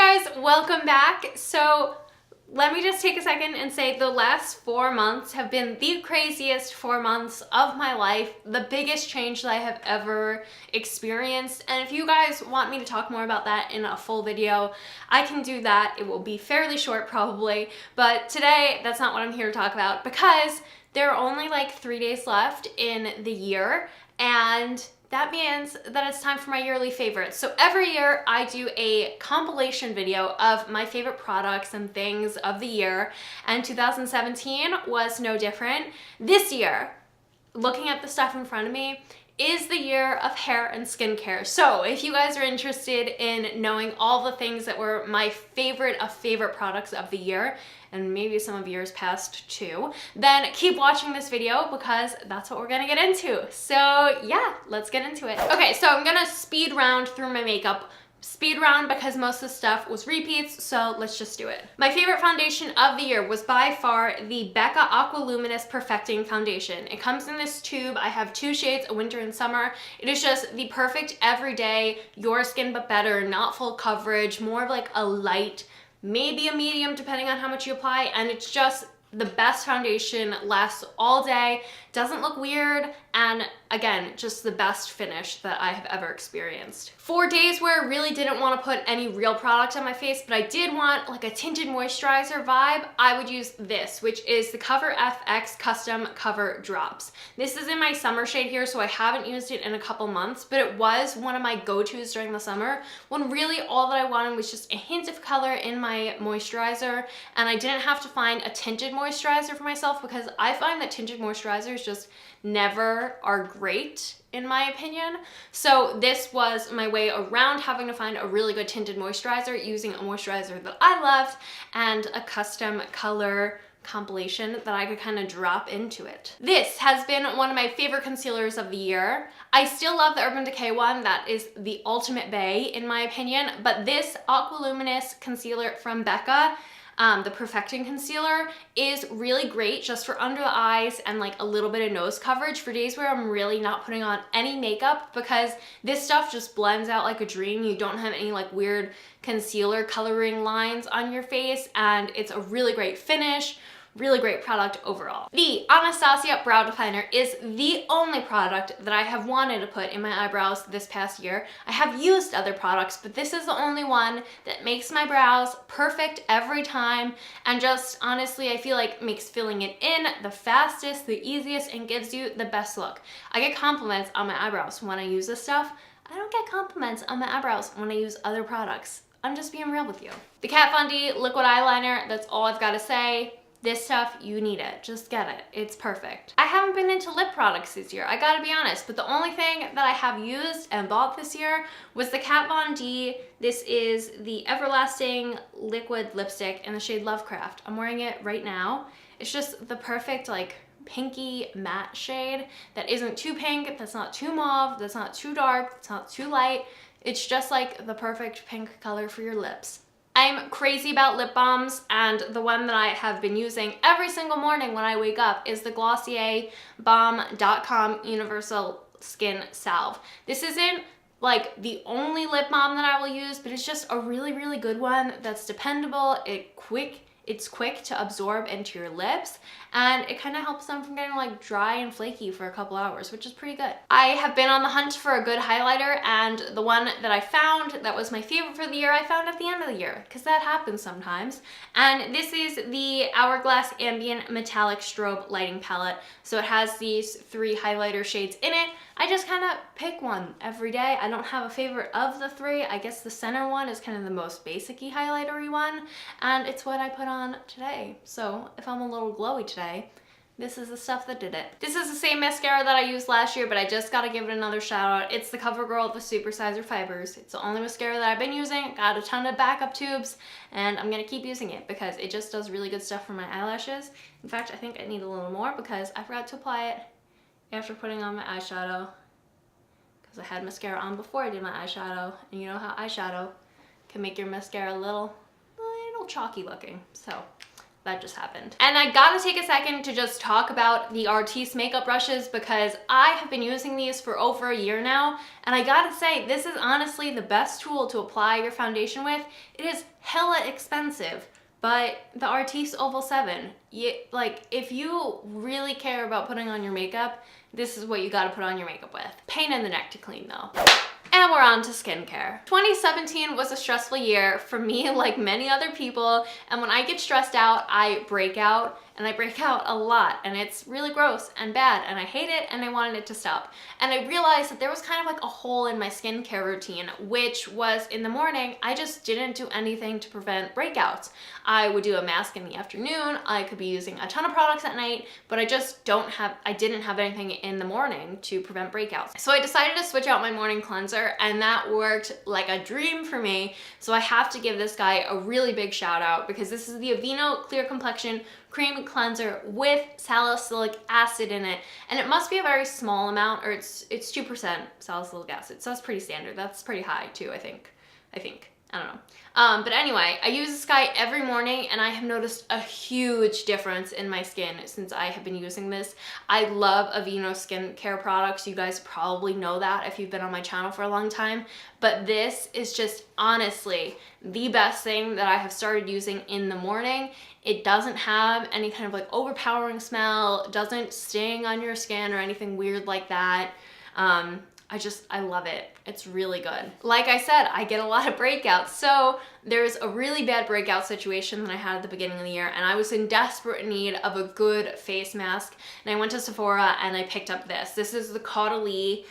Hi guys, welcome back. So let me just take a second and say the last 4 months have been the craziest 4 months of my life, the biggest change that I have ever experienced. And if you guys want me to talk more about that in a full video, I can do that. It will be fairly short probably, but today that's not what I'm here to talk about because there are only like 3 days left in the year, and that means that it's time for my yearly favorites. So every year I do a compilation video of my favorite products and things of the year, and 2017 was no different. This year, looking at the stuff in front of me, is the year of hair and skincare. So if you guys are interested in knowing all the things that were my favorite products of the year, and maybe some of yours past too, then keep watching this video because that's what we're gonna get into. So yeah, let's get into it. Okay, so I'm gonna speed round through my makeup. Speed round because most of the stuff was repeats, so let's just do it. My favorite foundation of the year was by far the Becca Aqua Luminous Perfecting Foundation. It comes in this tube. I have 2 shades, a winter and summer. It is just the perfect everyday, your skin but better, not full coverage, more of like a light, maybe a medium depending on how much you apply, and it's just the best foundation, lasts all day, doesn't look weird, and again, just the best finish that I have ever experienced. For days where I really didn't want to put any real product on my face, but I did want like a tinted moisturizer vibe, I would use this, which is the Cover FX Custom Cover Drops. This is in my summer shade here, so I haven't used it in a couple months, but it was one of my go-tos during the summer when really all that I wanted was just a hint of color in my moisturizer, and I didn't have to find a tinted moisturizer for myself because I find that tinted moisturizers just never are great in my opinion. So this was my way around having to find a really good tinted moisturizer using a moisturizer that I loved and a custom color compilation that I could kind of drop into it. This has been one of my favorite concealers of the year. I still love the Urban Decay one. That is the ultimate bae in my opinion, but this Aqua Luminous concealer from Becca, the Perfecting Concealer, is really great just for under the eyes and like a little bit of nose coverage for days where I'm really not putting on any makeup, because this stuff just blends out like a dream. You don't have any like weird concealer coloring lines on your face, and it's a really great finish. Really great product overall. The Anastasia Brow Definer is the only product that I have wanted to put in my eyebrows this past year. I have used other products, but this is the only one that makes my brows perfect every time, and just honestly, I feel like makes filling it in the fastest, the easiest, and gives you the best look. I get compliments on my eyebrows when I use this stuff. I don't get compliments on my eyebrows when I use other products. I'm just being real with you. The Kat Von D Liquid Eyeliner, that's all I've got to say. This stuff, you need it. Just get it. It's perfect. I haven't been into lip products this year, I gotta be honest, but the only thing that I have used and bought this year was the Kat Von D. This is the Everlasting Liquid Lipstick in the shade Lovecraft. I'm wearing it right now. It's just the perfect like pinky matte shade that isn't too pink, that's not too mauve, that's not too dark, that's not too light. It's just like the perfect pink color for your lips. I'm crazy about lip balms, and the one that I have been using every single morning when I wake up is the Glossier Balm.com Universal Skin Salve. This isn't like the only lip balm that I will use, but it's just a really, really good one that's dependable, it's quick to absorb into your lips, and it kind of helps them from getting like dry and flaky for a couple hours, which is pretty good. I have been on the hunt for a good highlighter, and the one that I found that was my favorite for the year, I found at the end of the year, because that happens sometimes. And this is the Hourglass Ambient Metallic Strobe Lighting Palette. So it has these 3 highlighter shades in it. I just kind of pick one every day. I don't have a favorite of the 3. I guess the center one is kind of the most basic-y highlighter-y one, and it's what I put on today. So if I'm a little glowy today, this is the stuff that did it. This is the same mascara that I used last year, but I just gotta give it another shout out. It's the CoverGirl, the Supersizer Fibers. It's the only mascara that I've been using. Got a ton of backup tubes, and I'm gonna keep using it because it just does really good stuff for my eyelashes. In fact, I think I need a little more because I forgot to apply it after putting on my eyeshadow, because I had mascara on before I did my eyeshadow, and you know how eyeshadow can make your mascara a little chalky looking. So that just happened. And I gotta take a second to just talk about the Artiste makeup brushes because I have been using these for over a year now, and I gotta say, this is honestly the best tool to apply your foundation with. It is hella expensive, but the Artiste Oval 7, like, if you really care about putting on your makeup, this is what you gotta put on your makeup with. Pain in the neck to clean though. And we're on to skincare. 2017 was a stressful year for me, like many other people, and when I get stressed out, I break out, and I break out a lot, and it's really gross and bad, and I hate it, and I wanted it to stop. And I realized that there was kind of like a hole in my skincare routine, which was in the morning, I just didn't do anything to prevent breakouts. I would do a mask in the afternoon, I could be using a ton of products at night, but I didn't have anything in the morning to prevent breakouts. So I decided to switch out my morning cleanser, and that worked like a dream for me. So I have to give this guy a really big shout out because this is the Aveeno Clear Complexion Cream Cleanser with salicylic acid in it, and it must be a very small amount, or it's 2% salicylic acid, so that's pretty standard. That's pretty high too, I think. I don't know. But anyway, I use this guy every morning, and I have noticed a huge difference in my skin since I have been using this. I love Aveeno skincare products. You guys probably know that if you've been on my channel for a long time, but this is just honestly the best thing that I have started using in the morning. It doesn't have any kind of like overpowering smell, doesn't sting on your skin or anything weird like that. I love it. It's really good. Like I said, I get a lot of breakouts. So there's a really bad breakout situation that I had at the beginning of the year, and I was in desperate need of a good face mask. And I went to Sephora and I picked up this. This is the Caudalie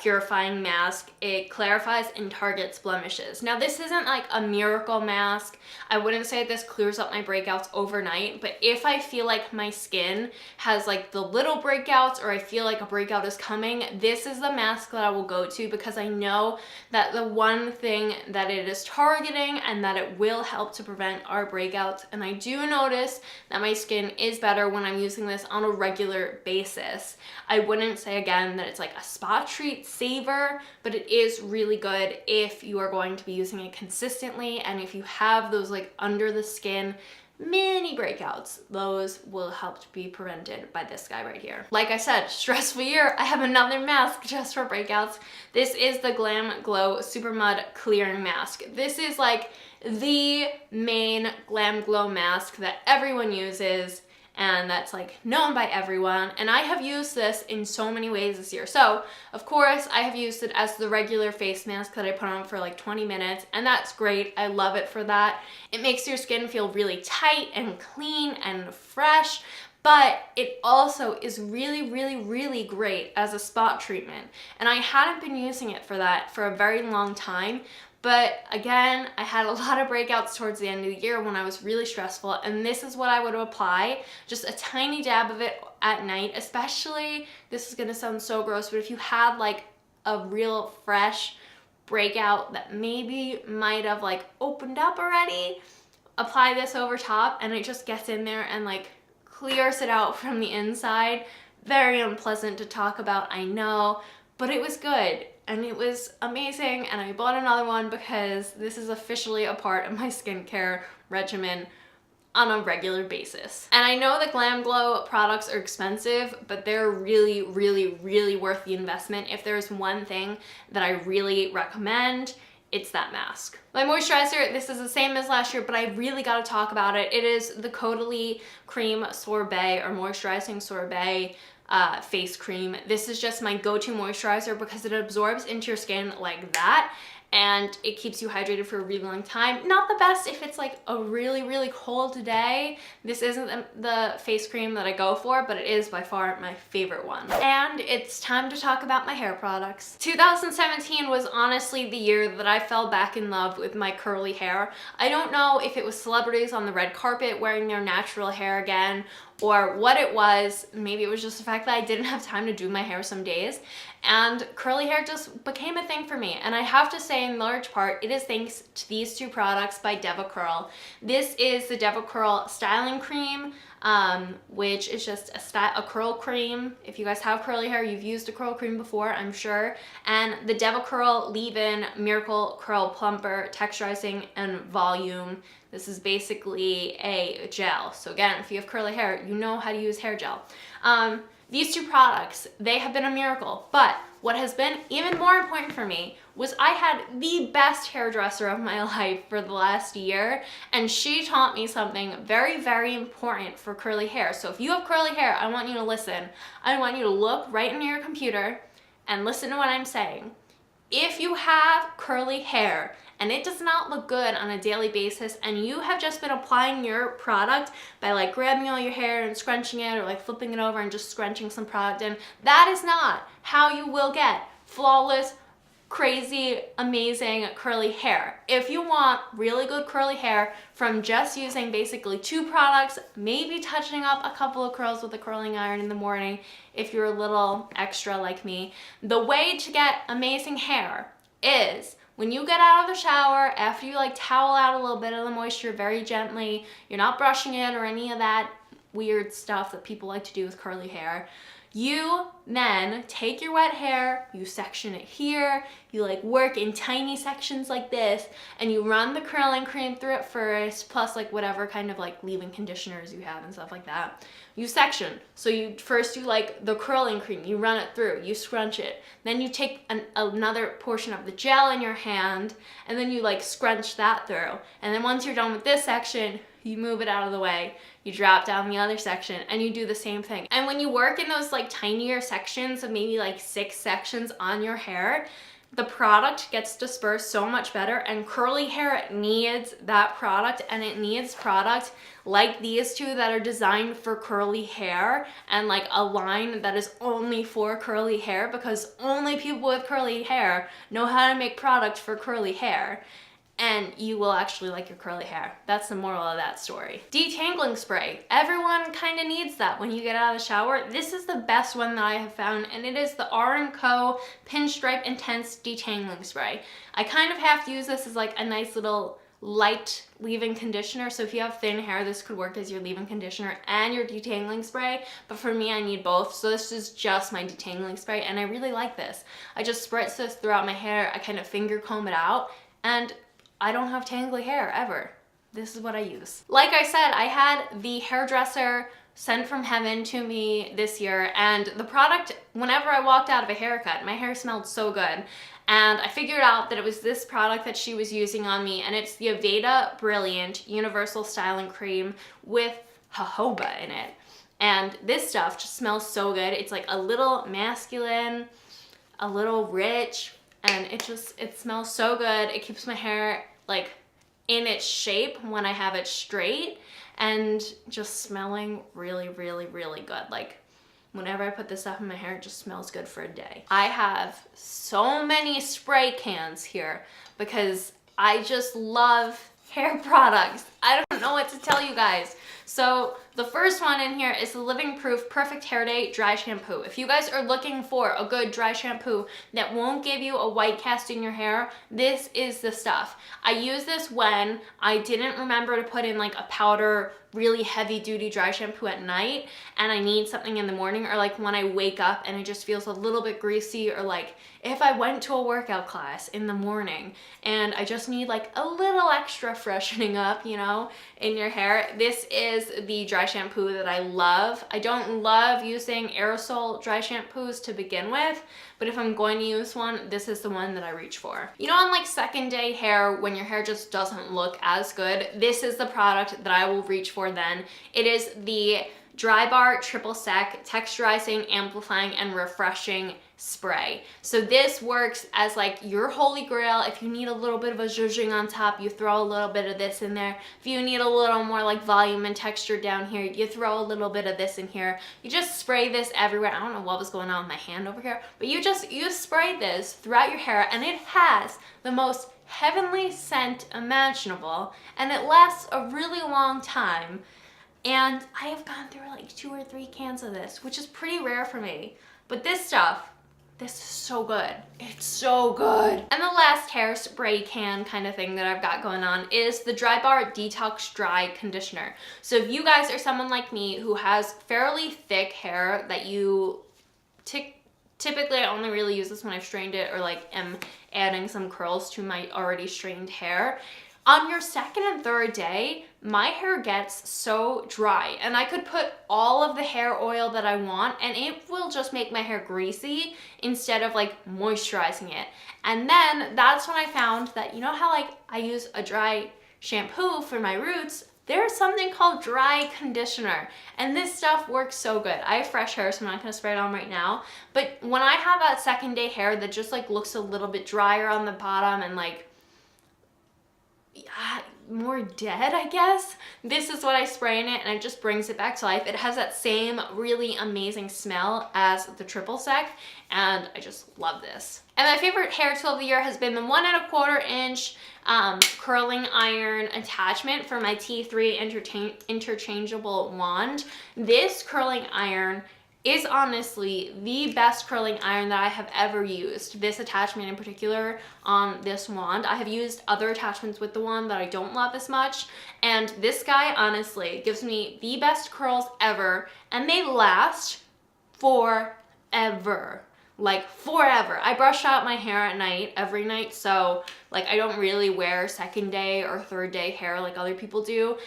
purifying mask. It clarifies and targets blemishes. Now this isn't like a miracle mask. I wouldn't say this clears up my breakouts overnight, but if I feel like my skin has like the little breakouts, or I feel like a breakout is coming, this is the mask that I will go to because I know that the one thing that it is targeting and that it will help to prevent our breakouts. And I do notice that my skin is better when I'm using this on a regular basis. I wouldn't say again that it's like a spot treat saver, but it is really good if you are going to be using it consistently, and if you have those like under the skin mini breakouts, those will help to be prevented by this guy right here. Like I said, stressful year, I have another mask just for breakouts. This is the Glam Glow Super Mud Clearing Mask. This is like the main Glam Glow mask that everyone uses, and that's like known by everyone, and I have used this in so many ways this year. So of course I have used it as the regular face mask that I put on for like 20 minutes, and that's great. I love it for that. It makes your skin feel really tight and clean and fresh, but it also is really, really, really great as a spot treatment, and I hadn't been using it for that for a very long time. But again, I had a lot of breakouts towards the end of the year when I was really stressful, and this is what I would apply, just a tiny dab of it at night, especially, this is gonna sound so gross, but if you had like a real fresh breakout that maybe might have like opened up already, apply this over top, and it just gets in there and like clears it out from the inside. Very unpleasant to talk about, I know, but it was good. And it was amazing, and I bought another one because this is officially a part of my skincare regimen on a regular basis. And I know that Glam Glow products are expensive, but they're really, really, really worth the investment. If there's one thing that I really recommend, it's that mask. My moisturizer, this is the same as last year, but I really gotta talk about it. It is the Caudalie Cream Sorbet, or Moisturizing Sorbet face cream. This is just my go-to moisturizer because it absorbs into your skin like that, and it keeps you hydrated for a really long time. Not the best if it's like a really, really cold day. This isn't the face cream that I go for, but it is by far my favorite one. And it's time to talk about my hair products. 2017 was honestly the year that I fell back in love with my curly hair. I don't know if it was celebrities on the red carpet wearing their natural hair again, or what it was. Maybe it was just the fact that I didn't have time to do my hair some days. and curly hair just became a thing for me. And I have to say, in large part, it is thanks to these two products by DevaCurl. This is the DevaCurl Styling Cream, which is just a curl cream. If you guys have curly hair, you've used a curl cream before, I'm sure. And the DevaCurl Leave-In Miracle Curl Plumper, Texturizing and Volume. This is basically a gel. So again, if you have curly hair, you know how to use hair gel. These two products, they have been a miracle. But what has been even more important for me was I had the best hairdresser of my life for the last year, and she taught me something very, very important for curly hair. So if you have curly hair, I want you to listen. I want you to look right into your computer and listen to what I'm saying. If you have curly hair and it does not look good on a daily basis, and you have just been applying your product by like grabbing all your hair and scrunching it, or like flipping it over and just scrunching some product in, that is not how you will get flawless, crazy, amazing curly hair. If you want really good curly hair from just using basically two products, maybe touching up a couple of curls with a curling iron in the morning, if you're a little extra like me, the way to get amazing hair is when you get out of the shower, after you like towel out a little bit of the moisture very gently, you're not brushing it or any of that weird stuff that people like to do with curly hair. You then take your wet hair, you section it here, you like work in tiny sections like this, and you run the curling cream through it first, plus like whatever kind of like leave-in conditioners you have and stuff like that. You section. So you first do like the curling cream, you run it through, you scrunch it. Then you take another portion of the gel in your hand, and then you like scrunch that through. And then once you're done with this section, you move it out of the way, you drop down the other section, and you do the same thing. And when you work in those like tinier sections of maybe like 6 sections on your hair, the product gets dispersed so much better, and curly hair needs that product, and it needs product like these two that are designed for curly hair, and like a line that is only for curly hair, because only people with curly hair know how to make product for curly hair. And you will actually like your curly hair. That's the moral of that story. Detangling spray. Everyone kind of needs that when you get out of the shower. This is the best one that I have found, and it is the R&Co Pinstripe Intense Detangling Spray. I kind of have to use this as like a nice little light leave-in conditioner. So if you have thin hair, this could work as your leave-in conditioner and your detangling spray. But for me, I need both. So this is just my detangling spray, and I really like this. I just spritz this throughout my hair. I kind of finger comb it out, and I don't have tangly hair ever. This is what I use. Like I said, I had the hairdresser sent from heaven to me this year, and the product, whenever I walked out of a haircut, my hair smelled so good. And I figured out that it was this product that she was using on me, and it's the Aveda Brilliant Universal Styling Cream with jojoba in it. And this stuff just smells so good. It's like a little masculine, a little rich, and it smells so good. It keeps my hair like in its shape when I have it straight, and just smelling really, really, really good. Like whenever I put this stuff in my hair, it just smells good for a day. I have so many spray cans here because I just love hair products. I don't know what to tell you guys. So the first one in here is the Living Proof Perfect Hair Day Dry Shampoo. If you guys are looking for a good dry shampoo that won't give you a white cast in your hair, this is the stuff. I use this when I didn't remember to put in like a powder, really heavy duty dry shampoo at night, and I need something in the morning, or like when I wake up and it just feels a little bit greasy, or like if I went to a workout class in the morning and I just need like a little extra freshening up, you know, in your hair. This is the dry shampoo that I love. I don't love using aerosol dry shampoos to begin with, but if I'm going to use one, this is the one that I reach for. You know, on like second day hair, when your hair just doesn't look as good, this is the product that I will reach for then. It is the Dry Bar Triple Sec Texturizing, Amplifying, and Refreshing Spray. So this works as like your holy grail. If you need a little bit of a zhuzhing on top, you throw a little bit of this in there. If you need a little more like volume and texture down here, you throw a little bit of this in here. You just spray this everywhere. I don't know what was going on with my hand over here, but you spray this throughout your hair, and it has the most heavenly scent imaginable, and it lasts a really long time. And I have gone through like 2 or 3 cans of this, which is pretty rare for me. But this stuff, This is so good. It's so good. And the last hairspray can kind of thing that I've got going on is the Dry Bar Detox Dry Conditioner. So if you guys are someone like me who has fairly thick hair that you typically I only really use this when I've strained it or like am adding some curls to my already strained hair. On your second and third day, my hair gets so dry and I could put all of the hair oil that I want and it will just make my hair greasy instead of like moisturizing it. And then that's when I found that, you know how like I use a dry shampoo for my roots? There's something called dry conditioner and this stuff works so good. I have fresh hair, so I'm not gonna spray it on right now. But when I have that second day hair that just like looks a little bit drier on the bottom and like more dead, I guess, this is what I spray in it and it just brings it back to life. It has that same really amazing smell as the triple sec and I just love this. And my favorite hair tool of the year has been the 1 1/4 inch curling iron attachment for my T3 interchangeable wand. This curling iron is honestly the best curling iron that I have ever used. This attachment in particular on this wand. I have used other attachments with the wand that I don't love as much, and this guy honestly gives me the best curls ever, and they last forever. Like forever. I brush out my hair at night, every night, so like I don't really wear second day or third day hair like other people do,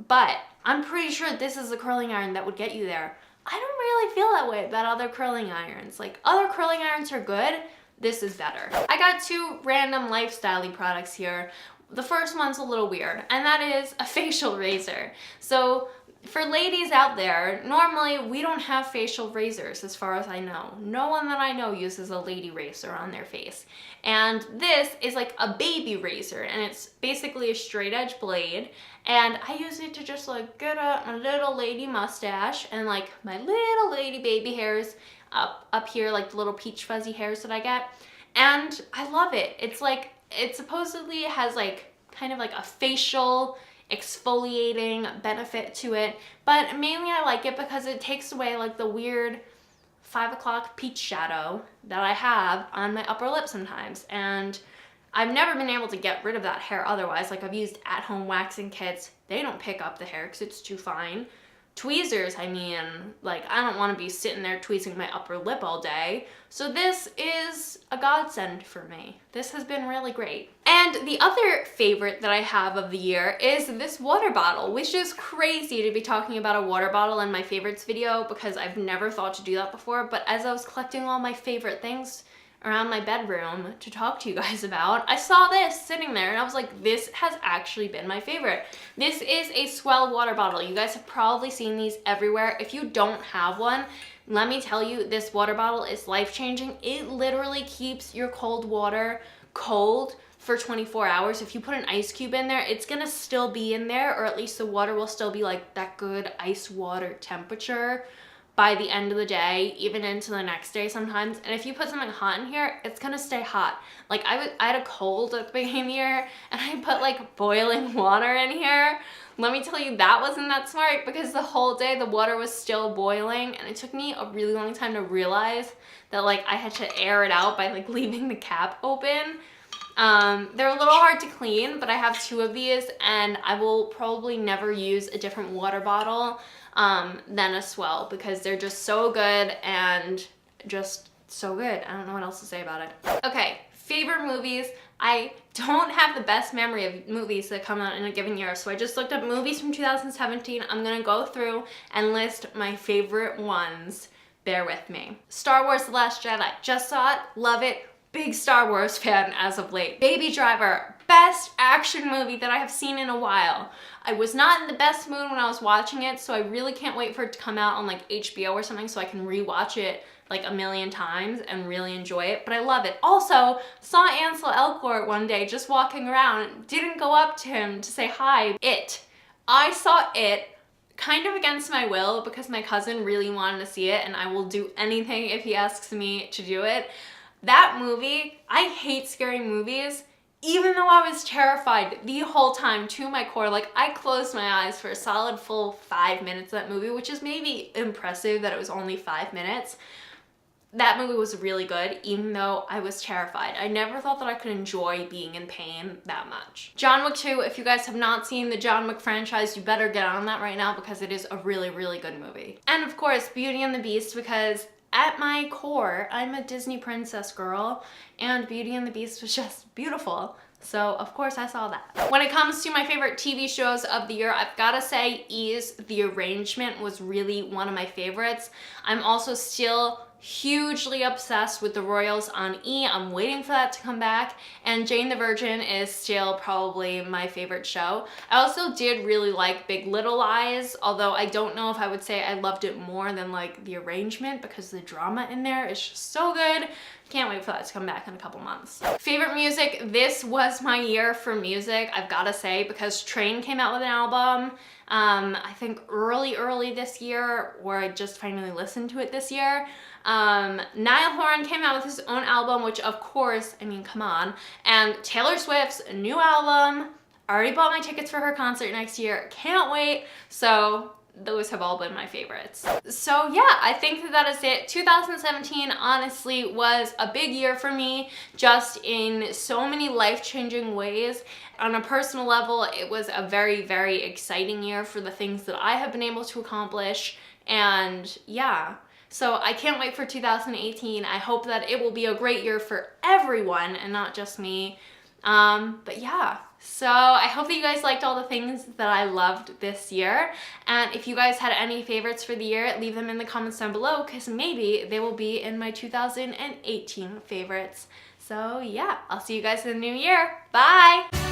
but I'm pretty sure this is the curling iron that would get you there. I don't really feel that way about other curling irons. Like other curling irons are good, this is better. I got 2 random lifestyle-y products here. The first one's a little weird, and that is a facial razor. So for ladies out there, normally we don't have facial razors as far as I know. No one that I know uses a lady razor on their face. And this is like a baby razor and it's basically a straight edge blade. And I use it to just like get up my little lady mustache and like my little lady baby hairs up here, like the little peach fuzzy hairs that I get. And I love it. It's like, it supposedly has like kind of like a facial exfoliating benefit to it, but mainly I like it because it takes away like the weird 5 o'clock peach shadow that I have on my upper lip sometimes, and I've never been able to get rid of that hair otherwise. Like I've used at-home waxing kits, they don't pick up the hair because it's too fine. Tweezers, I mean, like I don't want to be sitting there tweezing my upper lip all day. So this is a godsend for me. This has been really great. And the other favorite that I have of the year is this water bottle, which is crazy to be talking about a water bottle in my favorites video because I've never thought to do that before. But as I was collecting all my favorite things around my bedroom to talk to you guys about, I saw this sitting there and I was like, this has actually been my favorite. This is a Swell water bottle. You guys have probably seen these everywhere. If you don't have one, let me tell you, this water bottle is life-changing. It literally keeps your cold water cold for 24 hours. If you put an ice cube in there, it's gonna still be in there, or at least the water will still be like that good ice water temperature by the end of the day, even into the next day sometimes. And if you put something hot in here, it's gonna stay hot. Like I had a cold at the beginning of the year and I put like boiling water in here. Let me tell you, that wasn't that smart because the whole day the water was still boiling and it took me a really long time to realize that like I had to air it out by like leaving the cap open. They're a little hard to clean, but I have 2 of these and I will probably never use a different water bottle than a Swell because they're just so good and just so good. I don't know what else to say about it. Okay, favorite movies. I don't have the best memory of movies that come out in a given year, so I just looked up movies from 2017. I'm gonna go through and list my favorite ones. Bear with me. Star Wars: The Last Jedi. Just saw it, love it. Big Star Wars fan as of late. Baby Driver, best action movie that I have seen in a while. I was not in the best mood when I was watching it, so I really can't wait for it to come out on like HBO or something so I can rewatch it like a million times and really enjoy it, but I love it. Also, saw Ansel Elgort one day just walking around, didn't go up to him to say hi. I saw it kind of against my will because my cousin really wanted to see it and I will do anything if he asks me to do it. That movie, I hate scary movies, even though I was terrified the whole time to my core. Like I closed my eyes for a solid full 5 minutes of that movie, which is maybe impressive that it was only 5 minutes. that movie was really good, even though I was terrified. I never thought that I could enjoy being in pain that much. John Wick 2, if you guys have not seen the John Wick franchise, you better get on that right now because it is a really, really good movie. And of course, Beauty and the Beast, because at my core, I'm a Disney princess girl, and Beauty and the Beast was just beautiful. So of course I saw that. When it comes to my favorite TV shows of the year, I've gotta say E's The Arrangement was really one of my favorites. I'm also still hugely obsessed with The Royals on E. I'm waiting for that to come back. And Jane the Virgin is still probably my favorite show. I also did really like Big Little Lies, although I don't know if I would say I loved it more than like The Arrangement because the drama in there is just so good. Can't wait for that to come back in a couple months. Favorite music, this was my year for music, I've gotta say, because Train came out with an album, I think early this year, or I just finally listened to it this year. Niall Horan came out with his own album, which of course, I mean, come on. And Taylor Swift's new album, already bought my tickets for her concert next year, can't wait. So those have all been my favorites. So yeah, I think that is it. 2017 honestly was a big year for me, just in so many life-changing ways. On a personal level, it was a very, very exciting year for the things that I have been able to accomplish, and yeah. So I can't wait for 2018. I hope that it will be a great year for everyone and not just me. But yeah, so I hope that you guys liked all the things that I loved this year. And if you guys had any favorites for the year, leave them in the comments down below because maybe they will be in my 2018 favorites. So yeah, I'll see you guys in the new year. Bye!